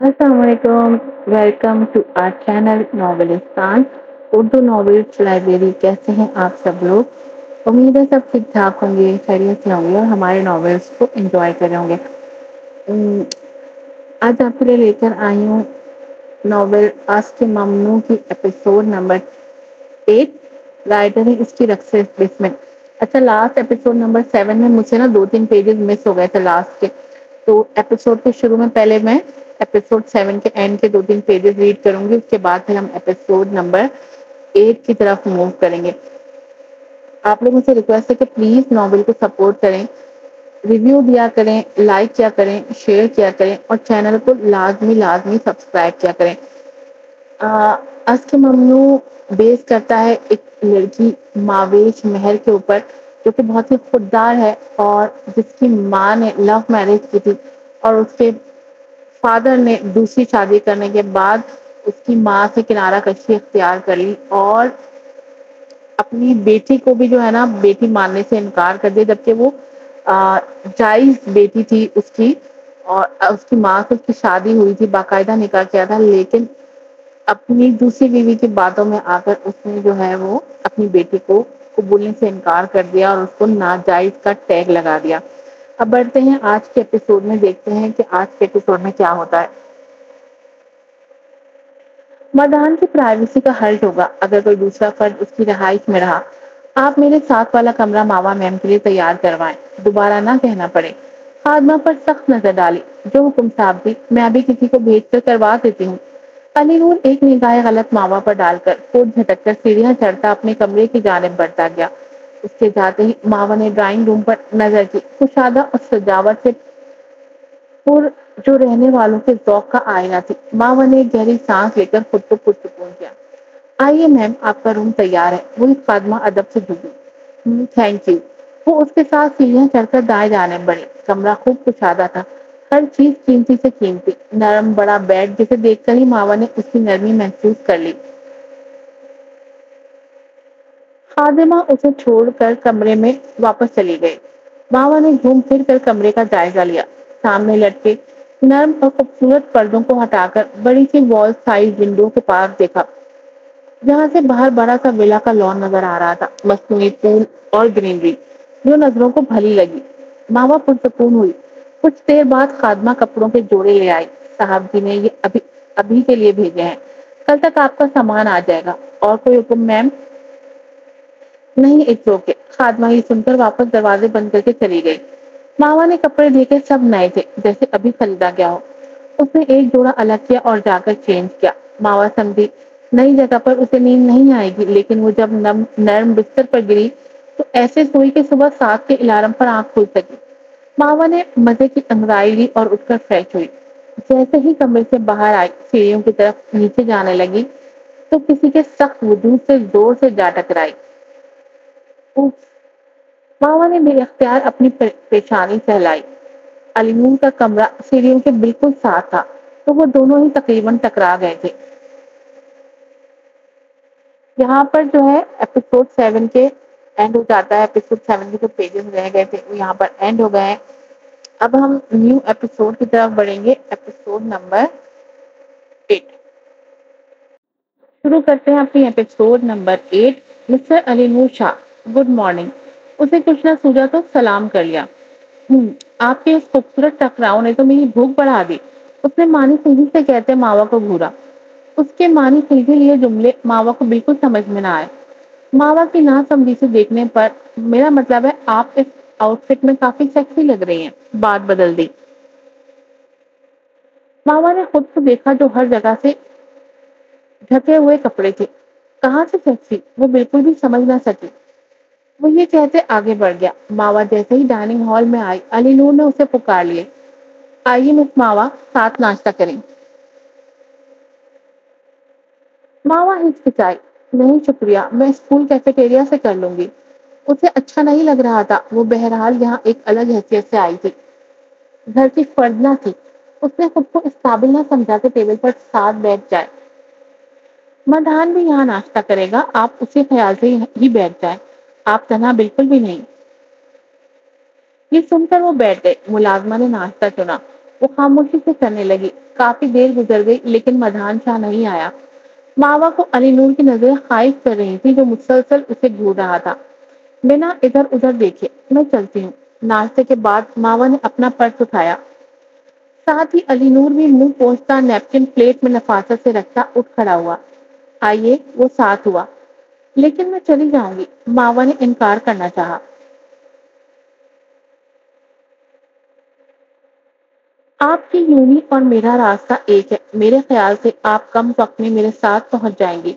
अस्सलाम वालेकुम। Welcome to our channel नॉवेलिस्तान उर्दू नॉवेल्स लाइब्रेरी। कैसे हैं आप सब लोग? उम्मीद है सब ठीक ठाक होंगे, खैरियत से होंगे और हमारे नॉवेल्स को एंजॉय कर रहे होंगे। उम, आज आपके लिए लेकर आई हूँ नॉवेल आस्क ममनू की एपिसोड नंबर 8। राइटर है इसकी रक्सेस बेसमेंट। अच्छा, लास्ट एपिसोड नंबर 7 में मुझसे ना 2-3 पेजेस मिस हो गए थे लास्ट के। तो एपिसोड के शुरू में पहले मैं एपिसोड 7 के एंड के 2-3 पेजेस रीड करूंगी, उसके बाद फिर हम एपिसोड नंबर 8 की तरफ मूव करेंगे। आप लोगों से रिक्वेस्ट है कि प्लीज नॉवेल को सपोर्ट करें, रिव्यू दिया करें, लाइक किया करें, शेयर किया करें और चैनल को लाजमी लाजमी सब्सक्राइब किया करें। अस्क ममनू बेस करता है एक लड़की मावेश महर के ऊपर, जो कि बहुत ही खुददार है और जिसकी माँ ने लव मैरिज की थी और उसके फादर ने दूसरी शादी करने के बाद उसकी माँ से किनारा कशी इख्तियार कर ली और अपनी बेटी को भी जो है ना बेटी मानने से इनकार कर दिया, जबकि वो जायज बेटी थी उसकी और उसकी माँ से उसकी शादी हुई थी, बाकायदा निकाह किया था, लेकिन अपनी दूसरी बीवी की बातों में आकर उसने जो है वो अपनी बेटी को कबूलने से इनकार कर दिया और उसको नाजायज का टैग लगा दिया। अब बढ़ते हैं आज के एपिसोड में, देखते हैं कि आज के एपिसोड में क्या होता है। मदान की प्राइवेसी का हर्ट होगा अगर कोई दूसरा फर्द उसकी रहाइश में रहा। आप मेरे साथ वाला कमरा मावा मैम के लिए तैयार करवाएं, दोबारा ना कहना पड़े। खादमा पर सख्त नजर डाली। जो हुक्म साहब थी, मैं अभी किसी को भेज कर करवा देती हूँ। अली नूर एक निगाह गलत मावा पर डालकर फूट झटक कर सीढ़ियां चढ़ता अपने कमरे की जानिब बढ़ता गया। उसके जाते ही मावा ने ड्राइंग रूम पर नजर की। कुशादा और सजावट से पुर जो रहने वालों के ज़ौक़ का आईना थी। मावा ने एक गहरी सांस लेकर खुद को पुरसुकून किया। आइए मैम, आपका रूम तैयार है। वो एक फातिमा अदब से झुकी। Thank you. वो उसके साथ सीढ़ियां चढ़कर दाएं जाने बढ़ी। कमरा खूब कुशादा था, हर चीज कीमती से कीमती। नरम बड़ा बेड जिसे देखकर ही मावा ने उसकी नरमी महसूस कर ली। खादिमा उसे छोड़कर कमरे में वापस चली गई। मावा ने घूम फिर कर कमरे का जायजा लिया। सामने लटके नर्म और खूबसूरत पर्दों को हटाकर बड़ी सी वॉल साइज विंडो के पास देखा, जहां से बाहर बड़ा सा विला का लॉन नजर आ रहा था, मस्नूई फूल और ग्रीनरी जो नजरों को भली लगी। मावा पुरसकून हुई। कुछ देर बाद खादमा कपड़ों के जोड़े ले आई। साहब जी ने ये अभी अभी के लिए भेजे हैं, कल तक आपका सामान आ जाएगा। और कोई हुक्म मैम? नहीं, इट्स ओके। खादमा ये सुनकर वापस दरवाजे बंद करके चली गई। मावा ने कपड़े देखे, सब नए थे, जैसे अभी खरीदा गया हो। उसने एक जोड़ा अलग किया और जाकर चेंज किया। मावा समझी नई जगह पर उसे नींद नहीं आएगी, लेकिन वो जब नर्म बिस्तर पर गिरी तो ऐसे सोई कि सुबह 7 के अलार्म पर आंख खुल सकी। मावा ने मजे की अंगड़ाई ली और उठकर फ्रेश हुई। जैसे ही कमरे से बाहर आई, सीढ़ियों की तरफ नीचे जाने लगी तो किसी के सख्त वजूद से जोर से जा टकराई। उफ! मावा ने बेख्तियार अपनी पेशानी सहलाई। अलीमून का कमरा सीढ़ियों के बिल्कुल साथ था, तो वो दोनों ही तकरीबन टकरा गए थे। यहाँ पर जो है एपिसोड 7 के एंड हो जाता है। एपिसोड 7 के जो पेजेस रह गए थे वो यहाँ पर एंड हो गए हैं। अब हम न्यू एपिसोड की तरफ बढ़ेंगे, एपिसोड नंबर 8। शुरू करते हैं अपनी एपिसोड नंबर 8। मिस्टर अली नूर शाह, गुड मॉर्निंग। उसे कुछ ना सूझा तो सलाम कर लिया। आपके इस खूबसूरत टकराव ने तो मेरी भूख बढ़ा दी। उसने मानी तेजी से कहते मावा को घूरा। उसके मानी सीधे लिए जुमले मावा को बिल्कुल समझ में ना आए। मावा की नासमझी से देखने पर मेरा मतलब है आप इस आउटफिट में काफी सेक्सी लग रही हैं। बात बदल दी। मावा ने खुद को देखा जो हर जगह से ढके हुए कपड़े थे। कहाँ से सेक्सी, वो बिल्कुल भी समझ ना सकी। वो ये कहते आगे बढ़ गया। मावा जैसे ही डाइनिंग हॉल में आई, अली नूर ने उसे पुकार लिए। आइए मिस मावा, साथ नाश्ता करें। मावा हिचकिचाई। नहीं शुक्रिया, मैं स्कूल कैफेटेरिया से कर लूंगी। उसे अच्छा नहीं लग रहा था। वो बहरहाल यहाँ एक अलग हैसियत से आई थी, घर की फर्द ना थी। उसने खुद को इस काबिल ना समझा कि टेबल पर साथ बैठ जाए। मधान भी यहाँ नाश्ता करेगा, आप उसी ख्याल से ही बैठ जाए। आप तन्हा बिल्कुल भी नहीं। ये सुनकर वो बैठ गए। मुलाजमा ने नाश्ता चुना। وہ خاموشی سے کرنے لگی۔ کافی دیر گزر گئی لیکن مدھان شاہ نہیں آیا۔ ماوا کو علی نور کی نظریں خائف کر رہی تھی جو مسلسل اسے گھور رہا تھا۔ بنا ادھر ادھر دیکھے میں چلتی ہوں۔ ناشتے کے بعد ماوا نے اپنا پرس اٹھایا، ساتھ ہی علی نور بھی منہ پہنچتا نیپکن پلیٹ میں نفاست سے رکھتا اٹھ کھڑا ہوا۔ آئیے، وہ ساتھ ہوا۔ لیکن میں چلی جاؤں گی، ماوا نے انکار کرنا چاہا۔ آپ کی یونی اور میرا راستہ ایک ہے، میرے خیال سے آپ کم وقت میں میرے ساتھ پہنچ جائیں گی۔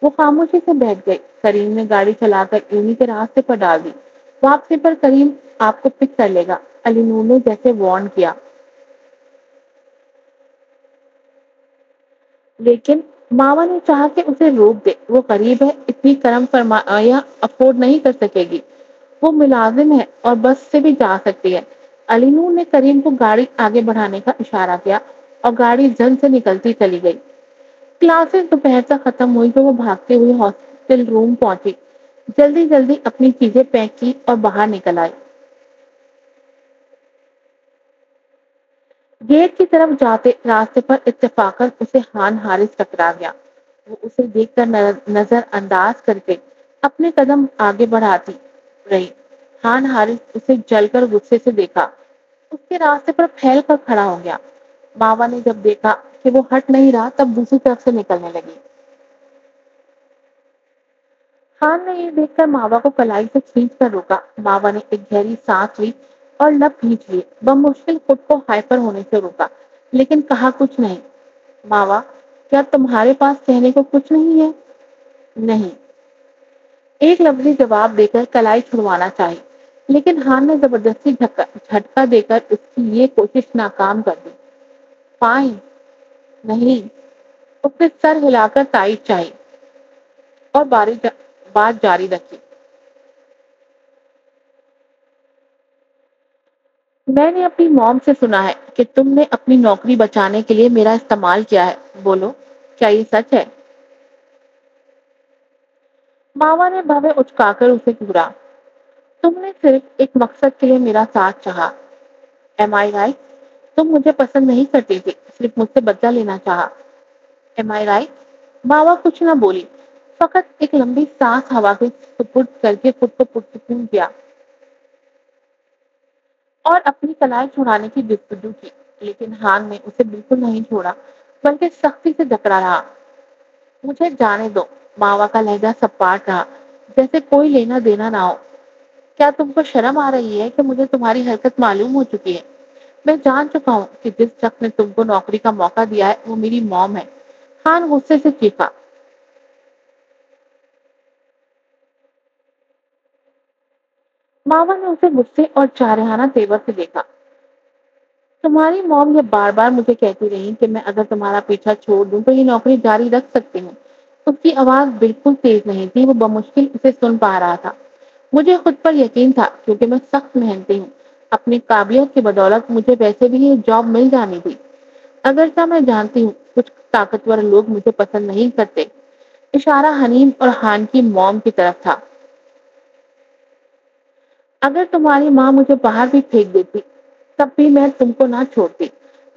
وہ خاموشی سے بیٹھ گئی۔ کریم نے گاڑی چلا کر یونی کے راستے پر ڈال دی۔ واپسی پر کریم آپ کو پک کر لے گا، علی نور نے جیسے وارن کیا۔ لیکن ماوا نے چاہا کہ اسے روک دے، وہ غریب ہے، اتنی کرم فرمایا افورڈ نہیں کر سکے گی۔ وہ ملازم ہے اور بس سے بھی جا سکتی ہے۔ علی نور نے کریم کو گاڑی آگے بڑھانے کا اشارہ کیا اور گاڑی جلد سے نکلتی چلی گئی۔ کلاسز دوپہر تک ختم ہوئی تو وہ بھاگتے ہوئے ہاسٹل روم پہنچی۔ جلدی جلدی اپنی چیزیں پیک کی اور باہر نکل آئی۔ گیٹ کی طرف جاتے راستے پر اتفاقاً اسے خان حارث ٹکرا گیا۔ وہ اسے دیکھ کر نظر انداز کر کے اپنے قدم آگے بڑھاتی رہی۔ خان حارث اسے جل کر غصے سے دیکھا، اس کے راستے پر پھیل کر کھڑا ہو گیا۔ ماوا نے جب دیکھا کہ وہ ہٹ نہیں رہا تب دوسری طرف سے نکلنے لگی۔ خان نے یہ دیکھ کر ماوا کو کلائی سے کھینچ کر روکا۔ ماوا نے ایک گہری سانس لی اور لب کھینچ لیے۔ بمشکل خود کو ہائپر ہونے سے روکا، لیکن کہا کچھ نہیں۔ ماوا، کیا تمہارے پاس کہنے کو کچھ نہیں ہے؟ نہیں، ایک لفظی جواب دے کر کلائی چھڑوانا چاہی، لیکن خان نے زبردستی جھٹکا دے کر اس کی یہ کوشش ناکام کر دی۔ فائن، نہیں، اس نے سر ہلا کر تائید چاہی اور بات جاری رکھی۔ میں نے اپنی موم سے سنا ہے کہ تم نے اپنی نوکری بچانے کے لیے میرا استعمال کیا ہے، بولو، کیا یہ سچ ہے؟ ماوا نے بھویں اچکا کر اسے گھورا۔ تم نے صرف ایک مقصد کے لیے میرا ساتھ چاہا، ایم آئی رائٹ؟ تم مجھے پسند نہیں کرتی تھی، صرف مجھ سے بدلہ لینا چاہا، ایم آئی رائٹ؟ ماوا کچھ نہ بولی، فقط ایک لمبی سانس ہوا کے سپرد کر کے خود کو پرسکون کیا اور اپنی کلائی چھڑانے کی جستجو کی، لیکن خان نے اسے بالکل نہیں چھوڑا بلکہ سختی سے جکڑا رہا۔ مجھے جانے دو، ماوا کا لہجہ سپاٹ رہا، جیسے کوئی لینا دینا نہ ہو۔ کیا تم کو شرم آ رہی ہے کہ مجھے تمہاری حرکت معلوم ہو چکی ہے؟ میں جان چکا ہوں کہ جس شخص نے تم کو نوکری کا موقع دیا ہے وہ میری موم ہے۔ خان غصے سے چیخا۔ ماوا نے اسے غصے اور جارحانہ تیور سے دیکھا۔ تمہاری موم یہ بار بار مجھے کہتی رہی کہ میں اگر تمہارا پیچھا چھوڑ دوں تو یہ نوکری جاری رکھ سکتی ہوں۔ اس کی آواز بالکل تیز نہیں تھی، وہ بمشکل اسے سن پا رہا تھا۔ مجھے خود پر یقین تھا کیونکہ میں سخت محنتی ہوں۔ اپنی قابلیت کی بدولت مجھے ویسے بھی یہ جاب مل جانی تھی۔ اگرچہ میں جانتی ہوں کچھ طاقتور لوگ مجھے پسند نہیں کرتے۔ اشارہ حنیم اور خان کی موم کی طرف تھا۔ اگر تمہاری ماں مجھے باہر بھی پھینک دیتی تب بھی میں تم کو نہ چھوڑتی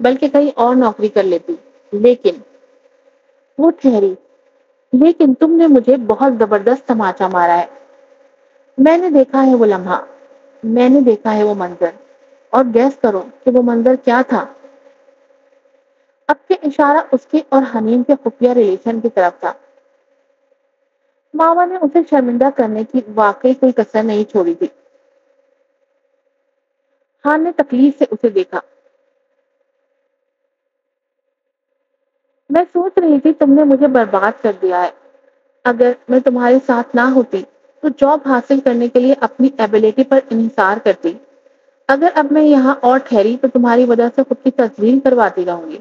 بلکہ کہیں اور نوکری کر لیتی۔ لیکن وہ ٹھہری، لیکن تم نے مجھے بہت زبردست تماچا مارا ہے۔ میں نے دیکھا ہے وہ لمحہ، میں نے دیکھا ہے وہ منظر، اور گیس کرو کہ وہ منظر کیا تھا۔ اب کے اشارہ اس کے اور حنیم کے خفیہ ریلیشن کی طرف تھا۔ ماوا نے اسے شرمندہ کرنے کی واقعی کوئی کسر نہیں چھوڑی تھی۔ خان نے تکلیف سے اسے دیکھا۔ میں سوچ رہی تھی تم نے مجھے برباد کر دیا ہے۔ اگر میں تمہارے ساتھ نہ ہوتی تو جاب حاصل کرنے کے لیے اپنی ایبیلٹی پر انحصار کرتی۔ اگر اب میں یہاں اور ٹھہری تو تمہاری وجہ سے خود کی تسلیم کرواتی رہوں گی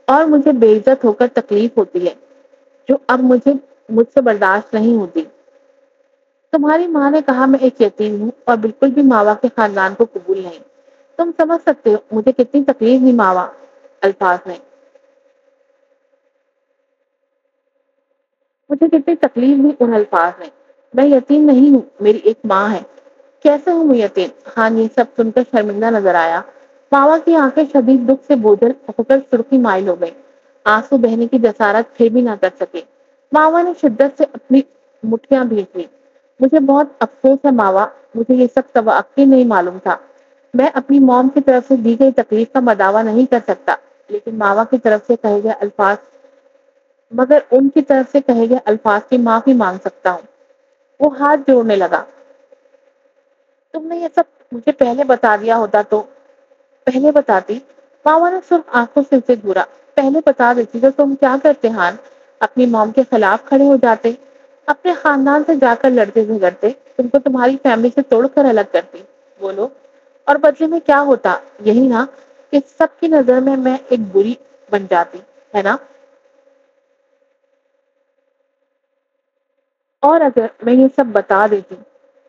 اور مجھے بے عزت ہو کر تکلیف ہوتی ہے جو اب مجھ سے برداشت نہیں ہوتی۔ تمہاری ماں نے کہا میں ایک یتیم ہوں اور بالکل بھی ماوا کے خاندان کو قبول نہیں۔ تم سمجھ سکتے ہو مجھے کتنی تکلیف دی ماوا الفاظ نے، مجھے کتنی تکلیف دی ان الفاظ نے۔ میں یتیم نہیں ہوں، میری ایک ماں ہے۔ کیسے ہوں میں یتیم؟ خان یہ سب سن کر شرمندہ نظر آیا۔ मावा की आंखें शदीद दुख से बोझल होकर सुर्खी माइल हो गई। आंसू बहने की जसारत फिर भी ना कर सके। मावा ने शिद्दत से अपनी मुठ्ठियां भींच ली। मुझे बहुत अफसोस है मावा, मुझे ये सब तवाक्की नहीं मालूम था। मैं अपनी मॉम की तरफ से दी गई तकलीफ का मदावा नहीं कर सकता, लेकिन मावा की तरफ से कहे गए अल्फाज मगर उनकी तरफ से कहे गए अल्फाज की माफी मांग सकता हूँ। वो हाथ जोड़ने लगा। तुमने ये सब मुझे पहले बता दिया होता तो। पहले बताती? मामा ने सिर्फ आंखों से उसे घूरा। पहले बता देती तो तुम क्या करते हान? अपनी मॉम के खिलाफ खड़े हो जाते, अपने खानदान से जाकर लड़ते झगड़ते, तुमको तुम्हारी फैमिली से तोड़कर अलग करती। बोलो, और बदले में क्या होता? यही ना कि सबकी नजर में मैं एक बुरी बन जाती, है ना? और अगर मैं ये सब बता देती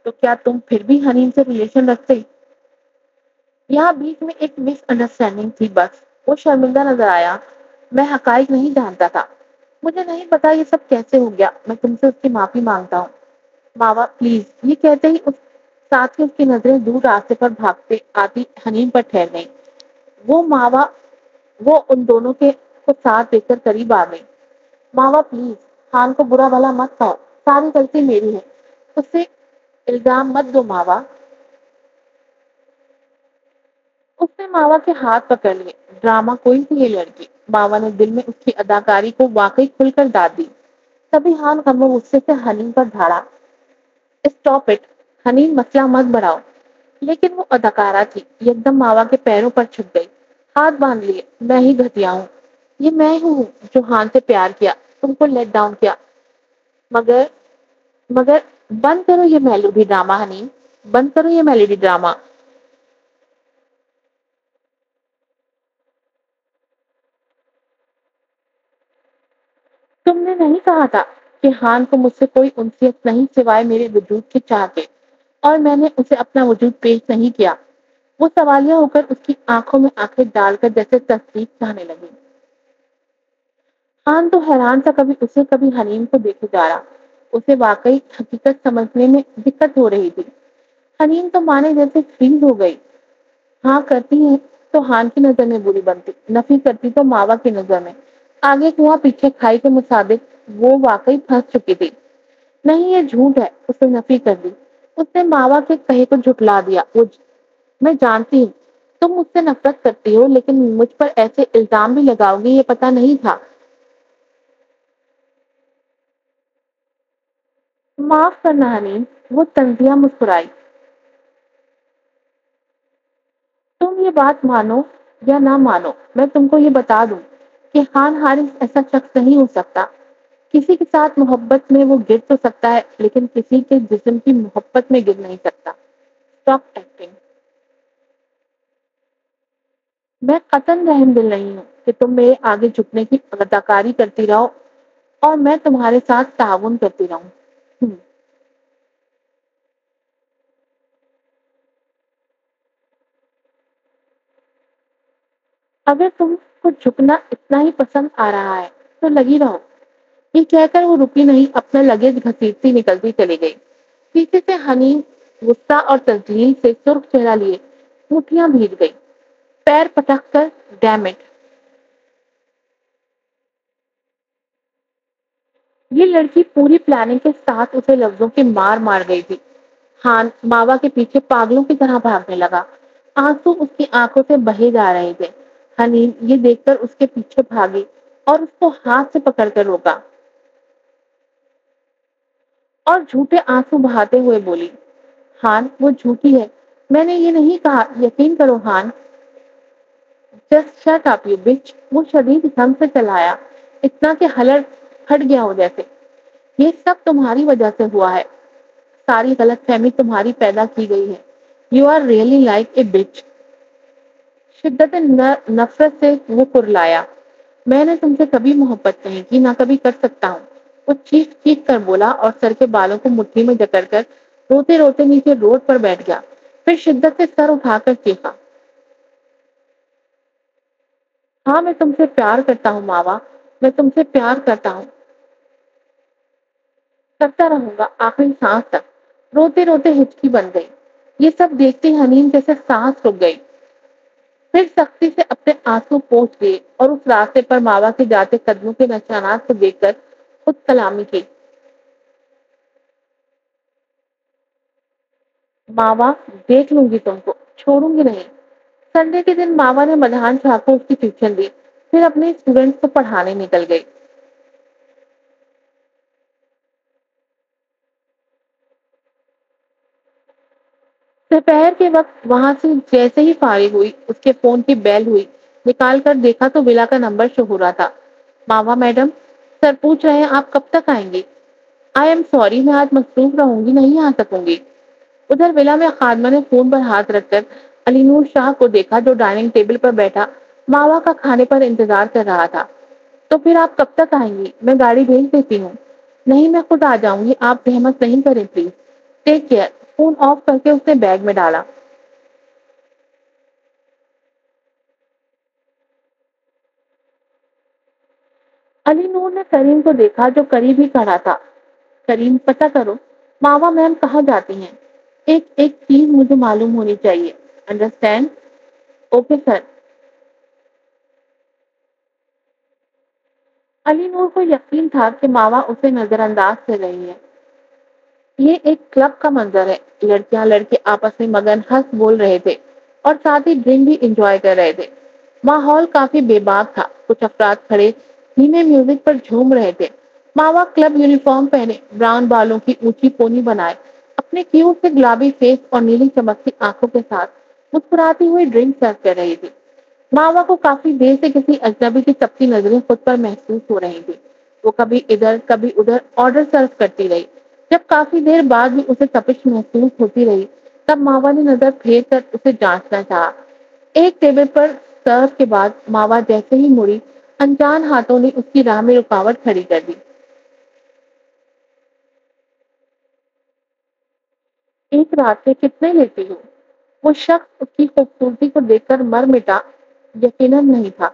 तो क्या तुम फिर भी हनीम से रिलेशन रखते? यहाँ बीच में एक मिसअंडरस्टैंडिंग थी बस। वो शर्मिंदा नजर आया। मैं हकाइक नहीं जानता था। मुझे नहीं पता ये सब कैसे हो गया। मैं तुमसे उसकी माफी मांगता हूँ। मावा प्लीज, ये कहते ही उस साथ ही उसकी नजरें दूर रास्ते पर भागते आती हनीम पर ठहर गई। वो मावा वो उन दोनों के को साथ देकर करीब आ गई। मावा प्लीज, खान को बुरा भला मत कहो। सारी गलती मेरी है। उससे इल्जाम मत दो मावा। उसने मावा के हाथ पकड़ लिए। ड्रामा कोई थी ये लड़की। मावा ने दिल में उसकी अदाकारी को वाकई खुलकर दाद दी। तभी हान गम गुस्से से हनीम पर धाड़ा। स्टॉप इट, हनीम, मसला मत बढ़ाओ। लेकिन वो अदाकारा थी, ये एकदम मावा के पैरों पर छुप गई। हाथ बांध लिए। मैं ही घटिया हूँ। ये मैं हूँ जो हान से प्यार किया, तुमको लेट डाउन किया। मगर मगर बंद करो ये मेलोडी ड्रामा हनीम, बंद करो ये मेलोडी ड्रामा। तुमने नहीं कहा था कि हान को मुझसे कोई उनसीयत नहीं सिवाय मेरे वजूद के चाह के, और मैंने उसे अपना वजूद पेश नहीं किया। वो सवालिया होकर उसकी आंखों में आंखें डालकर जैसे तस्दीक चाहने लगी। हान तो हैरान था, कभी उसे कभी हनीम को देखे जा रहा। उसे वाकई हकीकत समझने में दिक्कत हो रही थी। हनीम तो माने जैसे फ्रीज हो गई। हाँ करती है तो हान की नजर में बुरी बनती, नफी करती तो मावा की नजर में। आगे कुआं पीछे खाई के मुताबिक वो वाकई फंस चुकी थी। नहीं, ये झूठ है, उसने नफी कर दी। उसने मावा के कहे को झुटला दिया। मैं जानती हूँ तुम मुझसे नफरत करती हो, लेकिन मुझ पर ऐसे इल्जाम भी लगाओगी ये पता नहीं था। माफ करना हनीम, वो तंजिया मुस्कुराई। तुम ये बात मानो या ना मानो, मैं तुमको ये बता दूं कि खान हारिस ऐसा शख्स नहीं हो सकता। किसी के साथ मोहब्बत में वो गिर तो सकता है, लेकिन किसी के जिस्म की मोहब्बत में गिर नहीं सकता। Stop acting. मैं कतन रहमदिल नहीं हूँ कि तुम मेरे आगे झुकने की अदाकारी करती रहो और मैं तुम्हारे साथ ताउन करती रहूं। अगर तुमको झुकना इतना ही पसंद आ रहा है तो लगी रहो। ये कहकर वो रुकी नहीं, अपना लगेज घसीटती निकलती चली गई। पीछे से हनीम गुस्सा और तजलील से सुर्ख चेहरा लिए मुठ्ठियां भीज गई। पैर पटक कर, डैम इट, ये लड़की पूरी प्लानिंग के साथ उसे लफ्जों की मार मार गई थी। हान मावा के पीछे पागलों की तरह भागने लगा। आंसू उसकी आंखों से बहे जा रहे थे। हनीम ये देखकर उसके पीछे भागी और उसको हाथ से पकड़कर रोका और झूठे आंसू बहाते हुए बोली, हान वो झूठी है, मैंने ये नहीं कहा, यकीन करो हान। जस्ट शट अप यू बिच। वो शदीद ढंग से चलाया, इतना कि हलर हट गया हो जैसे। ये सब तुम्हारी वजह से हुआ है। सारी गलतफहमी तुम्हारी पैदा की गई है। You are really like a bitch. शिद्दत नफरत से वो कुरलाया। मैंने तुमसे कभी मोहब्बत नहीं की, ना कभी कर सकता हूँ। वो चीख चीख कर बोला और सर के बालों को मुट्ठी में जकड़कर रोते रोते नीचे रोड पर बैठ गया। फिर शिद्दत से सर उठाकर चीखा, हाँ मैं तुमसे प्यार करता हूँ मावा, मैं तुमसे प्यार करता हूँ, करता रहूंगा आखिरी सांस तक। रोते रोते हिचकी बन गई। ये सब देखते ही हनीम जैसे सांस रुक गई। پھر سختی سے اپنے آنسو پوچھ لیے اور اس راستے پر ماوا کے جاتے قدموں کے نشانات کو دیکھ کر خود کلامی کی، ماوا دیکھ لوں گی تم کو، چھوڑوں گی نہیں۔ سنڈے کے دن ماوا نے مدھان شاہ کو اس کی ٹیوشن دی، پھر اپنے اسٹوڈینٹس کو پڑھانے نکل گئی۔ دوپہر کے وقت وہاں سے جیسے ہی فارغ ہوئی اس کے فون کی بیل ہوئی، نکال کر دیکھا تو ولا کا نمبر شو ہو رہا تھا۔ ماوا میڈم، سر پوچھ رہے ہیں آپ کب تک آئیں گی؟ آئی ایم سوری، میں آج مصروف رہوں گی، نہیں آ سکوں گی۔ ادھر ولا میں خادمہ نے فون پر ہاتھ رکھ کر علی نور شاہ کو دیکھا جو ڈائننگ ٹیبل پر بیٹھا ماوا کا کھانے پر انتظار کر رہا تھا۔ تو پھر آپ کب تک آئیں گی؟ میں گاڑی بھیج دیتی ہوں۔ نہیں، میں خود آ جاؤں گی، آپ زحمت نہیں کریں please. Take care. Phone off کر کے اس نے بیگ میں ڈالا۔ علی نور نے کریم کو دیکھا جو قریب ہی کھڑا تھا۔ کریم، پتہ کرو ماوا میم کہاں جاتی ہیں؟ ایک ایک چیز مجھے معلوم ہونی چاہیے، انڈرسٹینڈ؟ Okay sir. علی نور کو یقین تھا کہ ماوا اسے نظر انداز کر رہی ہے۔ یہ ایک کلب کا منظر ہے، لڑکیاں لڑکے آپس میں مگن ہنس بول رہے تھے اور ساتھ ہی ڈرنک بھی انجوائے کر رہے تھے۔ ماحول کافی بے باک تھا، کچھ افراد کھڑے دھیمے میوزک پر جھوم رہے تھے۔ ماوا کلب یونیفارم پہنے، براؤن بالوں کی اونچی پونی بنائے، اپنے کیوٹ سے گلابی فیس اور نیلی چمکتی آنکھوں کے ساتھ مسکراتی ہوئی ڈرنک سرو کر رہی تھی۔ ماوا کو کافی دیر سے کسی اجنبی کی تپتی نظریں خود پر محسوس ہو رہی تھی۔ وہ کبھی ادھر کبھی ادھر آرڈر سرو کرتی رہی۔ جب کافی دیر بعد بھی اسے تپش محسوس ہوتی رہی تب ماوا نے نظر پھیر کر اسے جانچنا چاہا۔ ایک ٹیبل پر سرو کے بعد ماوا جیسے ہی مڑی، انجان ہاتھوں نے اس کی راہ میں رکاوٹ کھڑی کر دی۔ ایک رات میں کتنے لیتی ہو؟ وہ شخص اس کی خوبصورتی کو دیکھ کر مر مٹا۔ یقیناً نہیں تھا،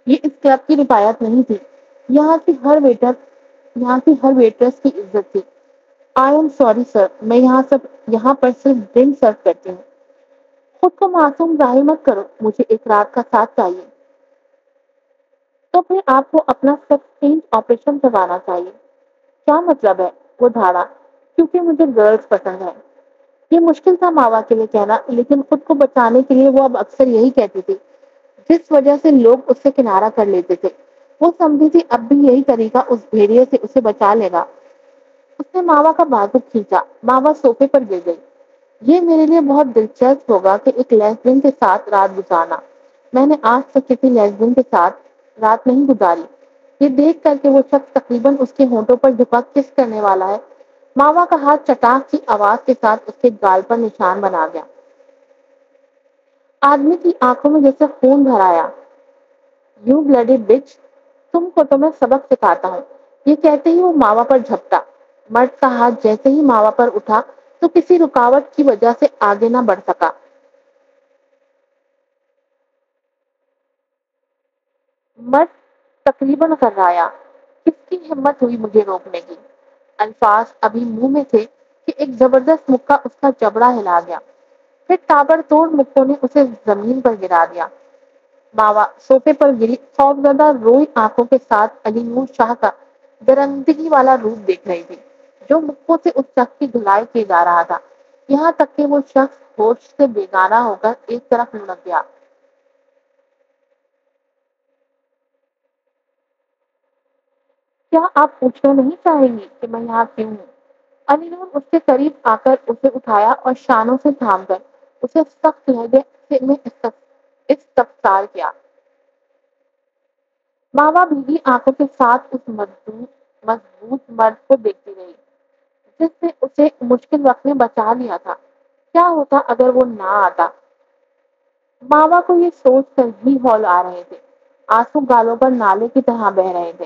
یہ اس کلب کی روایت نہیں تھی۔ یہاں کی ہر ویٹر یہاں کی ہر ویٹرس کی عزت تھی۔ آئی ایم سوری سر، میں یہاں پر صرف ڈرنک سرو کرتی ہوں۔ خود کو معصوم ظاہر مت کرو، مجھے ایک رات کا ساتھ چاہیے۔ تو پھر آپ کو اپنا سیکس چینج آپریشن کروانا چاہیے۔ کیا مطلب ہے؟ وہ دھاڑا، کیونکہ مجھے گرلز پسند ہے۔ یہ مشکل تھا ماوا کے لیے کہنا، لیکن خود کو بچانے کے لیے وہ اب اکثر یہی کہتی تھی، جس وجہ سے لوگ اس سے کنارہ کر لیتے تھے۔ وہ سمجھی تھی اب بھی یہی طریقہ اس بھیڑیے سے اسے بچا لے گا۔ اس نے ماوا کا بازو کھینچا، ماوا صوفے پر گر گئی۔ یہ میرے لیے بہت دلچسپ ہوگا کہ ایک لیسبین کے ساتھ رات گزارنا۔ میں نے آج تک کسی لیسبین کے ساتھ رات نہیں گزاری۔ یہ دیکھ کر کے وہ شخص تقریباً اس کے ہونٹوں پر جھکا کس کرنے والا ہے، ماوا کا ہاتھ چٹاک کی آواز کے ساتھ اس کے گال پر نشان بنا گیا۔ آدمی کی آنکھوں میں جیسے خون بھر آیا۔ یو بلڈی بچ، تم کو تو میں سبق سکھاتا ہوں۔ یہ کہتے ہی وہ ماوا پر جھپٹا۔ مرد کا ہاتھ جیسے ہی ماوا پر اٹھا تو کسی رکاوٹ کی وجہ سے آگے نہ بڑھ سکا۔ مرد تقریباً کرایا، کس کی ہمت ہوئی مجھے روکنے کی؟ الفاظ ابھی منہ میں تھے کہ ایک زبردست مکہ اس کا جبڑا ہلا گیا۔ پھر تابڑ توڑ مکوں نے اسے زمین پر گرا دیا۔ ماوا صوفے پر گری خوفزدہ روئی آنکھوں کے ساتھ علی نور شاہ کا درندگی والا روپ دیکھ رہی تھی جو مکوں سے اس شخص کی دھلائی کیے جا رہا تھا، یہاں تک کہ وہ شخص ہوش سے بیگانہ ہو کر ایک طرف لڑک گیا۔ کیا آپ پوچھنا نہیں چاہیں گی کہ میں یہاں کیوں ہوں؟ علی نور اس کے قریب آ کر اسے اٹھایا اور شانوں سے تھام کر اسے سخت لہجے میں استفسار کیا۔ ماوا بھیگی آنکھوں کے ساتھ اس مضبوط مرد کو دیکھتی رہی جس نے اسے مشکل وقت میں بچا لیا تھا۔ کیا ہوتا اگر وہ نہ آتا؟ ماوا کو یہ سوچ کر ہی ہول آ رہے تھے، آنسو گالوں پر نالے کی طرح بہ رہے تھے،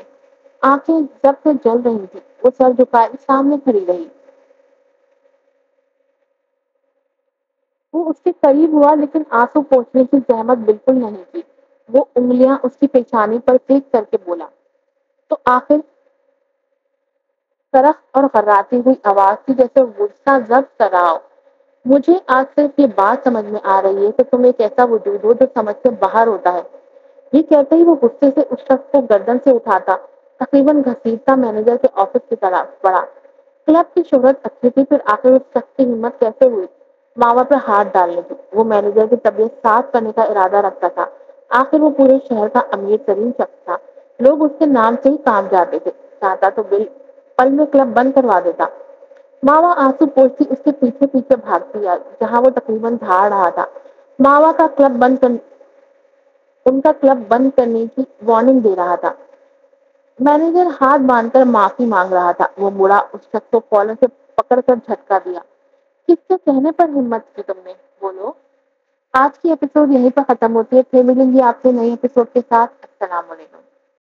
آنکھیں جب سے جل رہی تھی۔ وہ سر جھکائے سامنے کھڑی رہی۔ وہ اس کے قریب ہوا لیکن آنسو پوچھنے کی زحمت بالکل نہیں کی۔ وہ انگلیاں اس کی پیشانی پر پھینک کر کے بولا، تو آخر؟ سرخ اور غراتی ہوئی آواز تھی جیسے غصہ ضبط کر رہا ہو۔ मुझे आज सिर्फ ये बात समझ में आ रही है कि तुम एक ऐसा वजूद हो जो समझ से बाहर होता है। ये कहते ही वो गुस्से से उस शख्स को गर्दन से उठाता, तकरीबन घसीटता मैनेजर के ऑफिस की तरफ बढ़ा। क्लब की शोहरत अच्छी थी, फिर आखिर उस शख्स की हिम्मत कैसे हुई मावा पर हाथ डालने की? वो मैनेजर की तबीयत साफ करने का इरादा रखता था। आखिर वो पूरे शहर का अमीर तरीन शख्स था। लोग उसके नाम से ही काम जाते थे। चाहता तो बिल पल में क्लब बंद करवा देता। मावा आंसू पोंछती उसके पीछे पीछे भागती आई, जहां वो तकरीबन भाग रहा था। मावा का क्लब बंद कर, उनका क्लब बंद करने की वार्निंग दे रहा था। मैनेजर हाथ बांधकर माफी मांग रहा था। वो मुड़ा, उस शख्स को कॉलर से पकड़कर झटका दिया। किसके कहने पर हिम्मत की तुमने? बोलो। आज की एपिसोड यहीं पर खत्म होती है। फिर मिलेंगे आपसे नए एपिसोड के साथ। अस्सलाम वालेकुम।